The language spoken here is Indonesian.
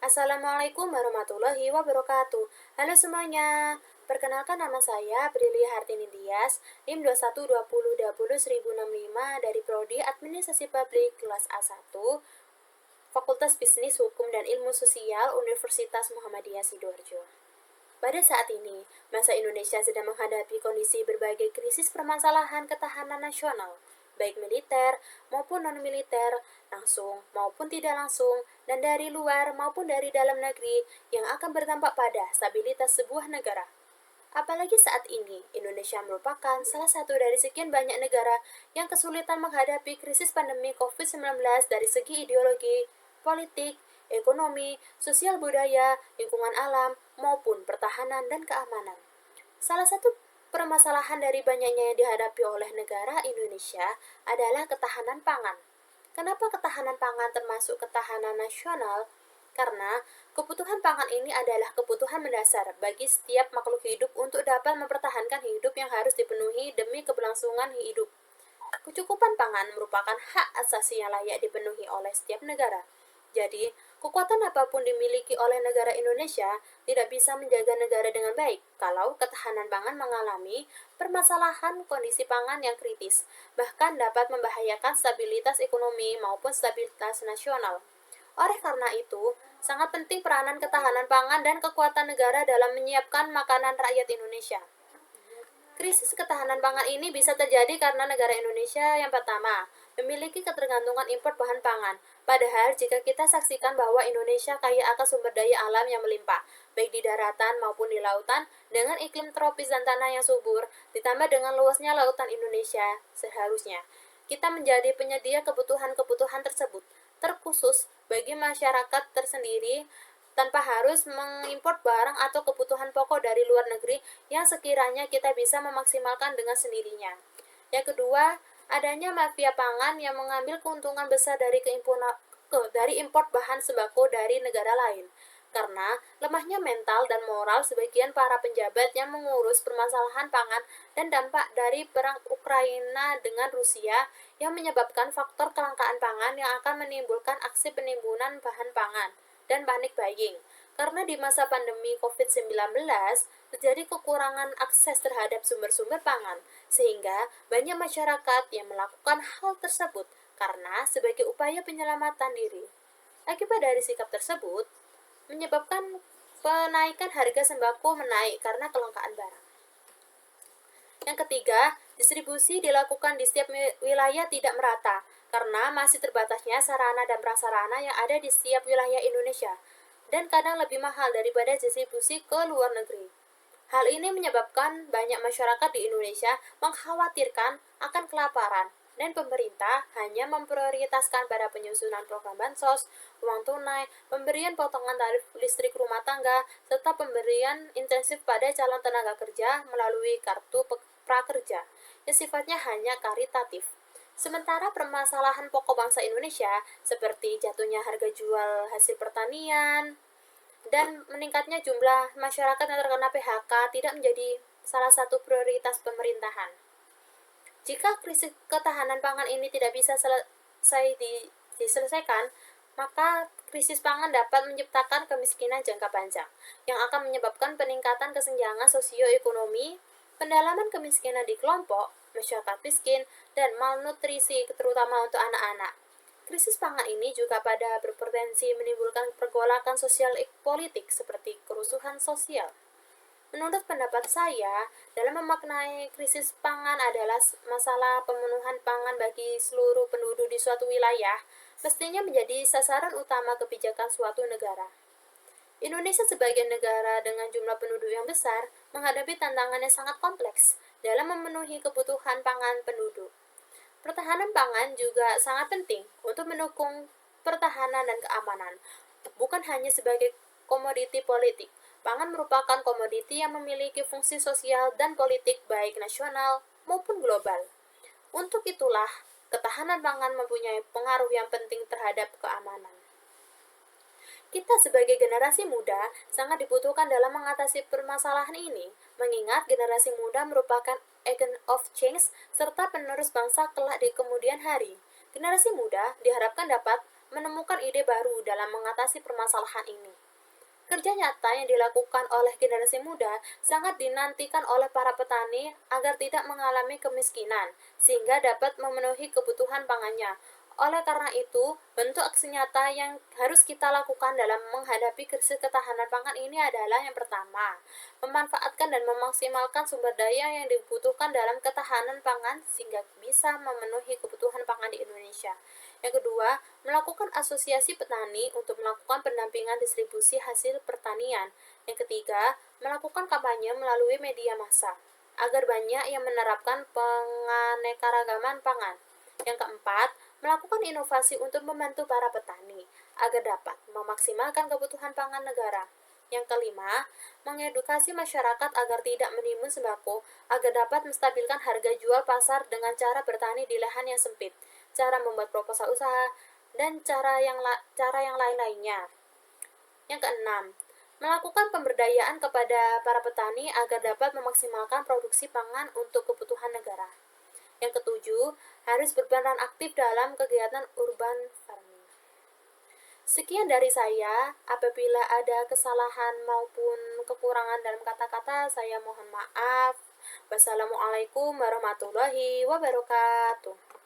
Assalamualaikum warahmatullahi wabarakatuh. Halo semuanya, perkenalkan nama saya Prilia Hartini Tias, NIM 2120201065 dari Prodi Administrasi Publik kelas A1, Fakultas Bisnis, Hukum, dan Ilmu Sosial Universitas Muhammadiyah Sidoarjo. Pada saat ini, bangsa Indonesia sedang menghadapi kondisi berbagai krisis permasalahan ketahanan nasional, baik militer maupun non-militer, langsung maupun tidak langsung, dan dari luar maupun dari dalam negeri yang akan berdampak pada stabilitas sebuah negara. Apalagi saat ini, Indonesia merupakan salah satu dari sekian banyak negara yang kesulitan menghadapi krisis pandemi COVID-19 dari segi ideologi, politik, ekonomi, sosial budaya, lingkungan alam, maupun pertahanan dan keamanan. Salah satu permasalahan dari banyaknya yang dihadapi oleh negara Indonesia adalah ketahanan pangan. Kenapa ketahanan pangan termasuk ketahanan nasional? Karena kebutuhan pangan ini adalah kebutuhan mendasar bagi setiap makhluk hidup untuk dapat mempertahankan hidup yang harus dipenuhi demi keberlangsungan hidup. Kecukupan pangan merupakan hak asasi yang layak dipenuhi oleh setiap negara. Jadi, kekuatan apapun dimiliki oleh negara Indonesia tidak bisa menjaga negara dengan baik kalau ketahanan pangan mengalami permasalahan kondisi pangan yang kritis, bahkan dapat membahayakan stabilitas ekonomi maupun stabilitas nasional. Oleh karena itu, sangat penting peranan ketahanan pangan dan kekuatan negara dalam menyiapkan makanan rakyat Indonesia. Krisis ketahanan pangan ini bisa terjadi karena negara Indonesia yang pertama, memiliki ketergantungan impor bahan pangan. Padahal jika kita saksikan bahwa Indonesia kaya akan sumber daya alam yang melimpah, baik di daratan maupun di lautan, dengan iklim tropis dan tanah yang subur, ditambah dengan luasnya lautan Indonesia, seharusnya kita menjadi penyedia kebutuhan-kebutuhan tersebut, terkhusus bagi masyarakat tersendiri tanpa harus mengimpor barang atau kebutuhan pokok dari luar negeri yang sekiranya kita bisa memaksimalkan dengan sendirinya. Yang kedua, adanya mafia pangan yang mengambil keuntungan besar dari impor bahan sembako dari negara lain. Karena lemahnya mental dan moral sebagian para penjabat yang mengurus permasalahan pangan dan dampak dari perang Ukraina dengan Rusia yang menyebabkan faktor kelangkaan pangan yang akan menimbulkan aksi penimbunan bahan pangan dan panic buying. Karena di masa pandemi COVID-19 terjadi kekurangan akses terhadap sumber-sumber pangan, sehingga banyak masyarakat yang melakukan hal tersebut karena sebagai upaya penyelamatan diri. Akibat dari sikap tersebut, menyebabkan penaikan harga sembako menaik karena kelangkaan barang. Yang ketiga, distribusi dilakukan di setiap wilayah tidak merata, karena masih terbatasnya sarana dan prasarana yang ada di setiap wilayah Indonesia, dan kadang lebih mahal daripada distribusi ke luar negeri. Hal ini menyebabkan banyak masyarakat di Indonesia mengkhawatirkan akan kelaparan, dan pemerintah hanya memprioritaskan pada penyusunan program bansos, uang tunai, pemberian potongan tarif listrik rumah tangga, serta pemberian intensif pada calon tenaga kerja melalui kartu prakerja, yang sifatnya hanya karitatif. Sementara permasalahan pokok bangsa Indonesia, seperti jatuhnya harga jual hasil pertanian, dan meningkatnya jumlah masyarakat yang terkena PHK tidak menjadi salah satu prioritas pemerintahan. Jika krisis ketahanan pangan ini tidak bisa diselesaikan, maka krisis pangan dapat menciptakan kemiskinan jangka panjang, yang akan menyebabkan peningkatan kesenjangan sosioekonomi, pendalaman kemiskinan di kelompok, masyarakat miskin, dan malnutrisi terutama untuk anak-anak. Krisis pangan ini juga pada berpotensi menimbulkan pergolakan sosial politik seperti kerusuhan sosial. Menurut pendapat saya, dalam memaknai krisis pangan adalah masalah pemenuhan pangan bagi seluruh penduduk di suatu wilayah, mestinya menjadi sasaran utama kebijakan suatu negara. Indonesia sebagai negara dengan jumlah penduduk yang besar menghadapi tantangan yang sangat kompleks dalam memenuhi kebutuhan pangan penduduk. Pertahanan pangan juga sangat penting untuk mendukung pertahanan dan keamanan, bukan hanya sebagai komoditi politik. Pangan merupakan komoditi yang memiliki fungsi sosial dan politik baik nasional maupun global. Untuk itulah, ketahanan pangan mempunyai pengaruh yang penting terhadap keamanan. Kita sebagai generasi muda sangat dibutuhkan dalam mengatasi permasalahan ini, mengingat generasi muda merupakan agent of change serta penerus bangsa kelak di kemudian hari. Generasi muda diharapkan dapat menemukan ide baru dalam mengatasi permasalahan ini. Kerja nyata yang dilakukan oleh generasi muda sangat dinantikan oleh para petani agar tidak mengalami kemiskinan, sehingga dapat memenuhi kebutuhan pangannya. Oleh karena itu, bentuk aksi nyata yang harus kita lakukan dalam menghadapi krisis ketahanan pangan ini adalah yang pertama, memanfaatkan dan memaksimalkan sumber daya yang dibutuhkan dalam ketahanan pangan sehingga bisa memenuhi kebutuhan pangan di Indonesia. Yang kedua, melakukan asosiasi petani untuk melakukan pendampingan distribusi hasil pertanian. Yang ketiga, melakukan kampanye melalui media massa agar banyak yang menerapkan penganekaragaman pangan. Yang keempat, melakukan inovasi untuk membantu para petani agar dapat memaksimalkan kebutuhan pangan negara. Yang kelima, mengedukasi masyarakat agar tidak menimbun sembako agar dapat menstabilkan harga jual pasar dengan cara bertani di lahan yang sempit, cara membuat proposal usaha, dan cara yang lain-lainnya. Yang keenam, melakukan pemberdayaan kepada para petani agar dapat memaksimalkan produksi pangan untuk kebutuhan negara. Yang ketujuh, harus berperan aktif dalam kegiatan urban farming. Sekian dari saya. Apabila ada kesalahan maupun kekurangan dalam kata-kata, saya mohon maaf. Wassalamualaikum warahmatullahi wabarakatuh.